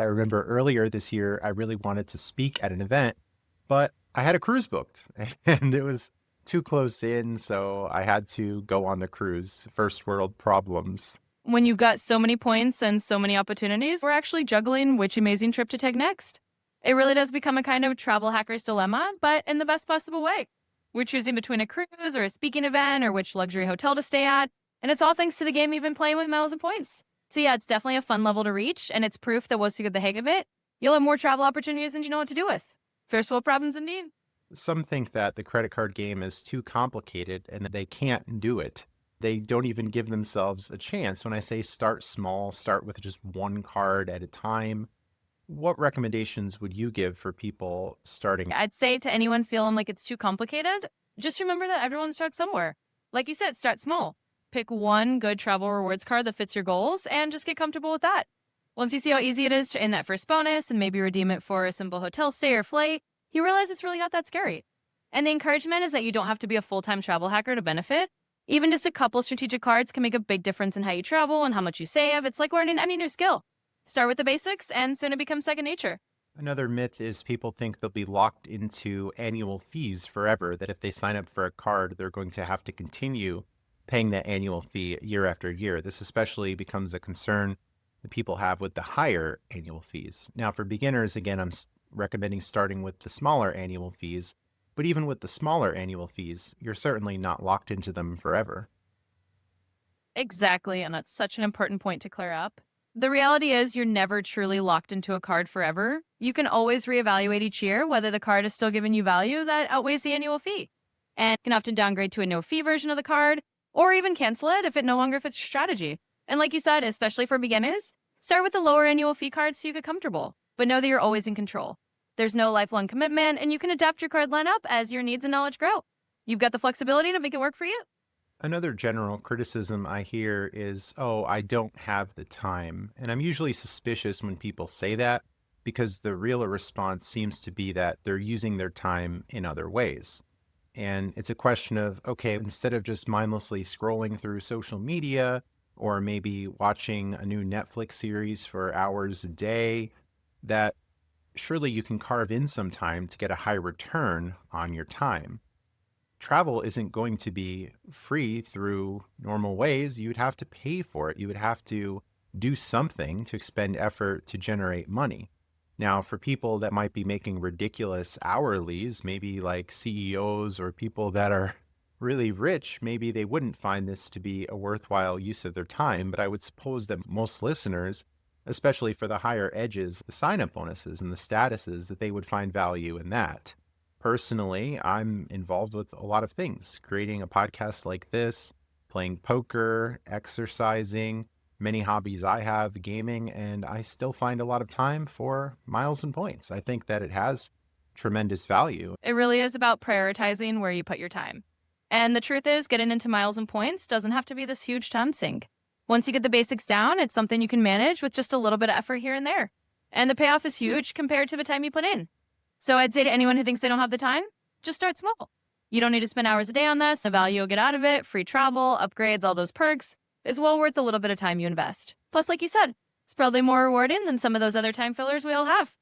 I remember earlier this year, I really wanted to speak at an event, but I had a cruise booked and it was too close in. So I had to go on the cruise. First world problems. When you've got so many points and so many opportunities, we're actually juggling which amazing trip to take next. It really does become a kind of travel hacker's dilemma, but in the best possible way. We're choosing between a cruise or a speaking event or which luxury hotel to stay at, and it's all thanks to the game you've been playing with miles and points. So yeah, it's definitely a fun level to reach, and it's proof that once you get the hang of it, you'll have more travel opportunities than you know what to do with. First world problems indeed. Some think that the credit card game is too complicated and that they can't do it. They don't even give themselves a chance. When I say start small, start with just one card at a time. What recommendations would you give for people starting? I'd say to anyone feeling like it's too complicated, just remember that everyone starts somewhere. Like you said, start small. Pick one good travel rewards card that fits your goals and just get comfortable with that. Once you see how easy it is to earn that first bonus and maybe redeem it for a simple hotel stay or flight, you realize it's really not that scary. And the encouragement is that you don't have to be a full-time travel hacker to benefit. Even just a couple strategic cards can make a big difference in how you travel and how much you save. It's like learning any new skill. Start with the basics and soon it becomes second nature. Another myth is people think they'll be locked into annual fees forever, that if they sign up for a card, they're going to have to continue paying that annual fee year after year. This especially becomes a concern that people have with the higher annual fees. Now, for beginners, again, I'm recommending starting with the smaller annual fees, but even with the smaller annual fees, you're certainly not locked into them forever. Exactly, and that's such an important point to clear up. The reality is you're never truly locked into a card forever. You can always reevaluate each year whether the card is still giving you value that outweighs the annual fee. And you can often downgrade to a no-fee version of the card, or even cancel it if it no longer fits your strategy. And like you said, especially for beginners, start with the lower annual fee card so you get comfortable, but know that you're always in control. There's no lifelong commitment, and you can adapt your card lineup as your needs and knowledge grow. You've got the flexibility to make it work for you. Another general criticism I hear is, oh, I don't have the time. And I'm usually suspicious when people say that because the real response seems to be that they're using their time in other ways. And it's a question of, okay, instead of just mindlessly scrolling through social media or maybe watching a new Netflix series for hours a day, that surely you can carve in some time to get a high return on your time. Travel isn't going to be free through normal ways. You would have to pay for it. You would have to do something to expend effort to generate money. Now, for people that might be making ridiculous hourlies, maybe like CEOs or people that are really rich, maybe they wouldn't find this to be a worthwhile use of their time. But I would suppose that most listeners, especially for the higher edges, the sign-up bonuses and the statuses, that they would find value in that. Personally, I'm involved with a lot of things, creating a podcast like this, playing poker, exercising, many hobbies I have, gaming, and I still find a lot of time for miles and points. I think that it has tremendous value. It really is about prioritizing where you put your time. And the truth is, getting into miles and points doesn't have to be this huge time sink. Once you get the basics down, it's something you can manage with just a little bit of effort here and there. And the payoff is huge compared to the time you put in. So I'd say to anyone who thinks they don't have the time, just start small. You don't need to spend hours a day on this. The value you'll get out of it, free travel, upgrades, all those perks, is well worth the little bit of time you invest. Plus, like you said, it's probably more rewarding than some of those other time fillers we all have.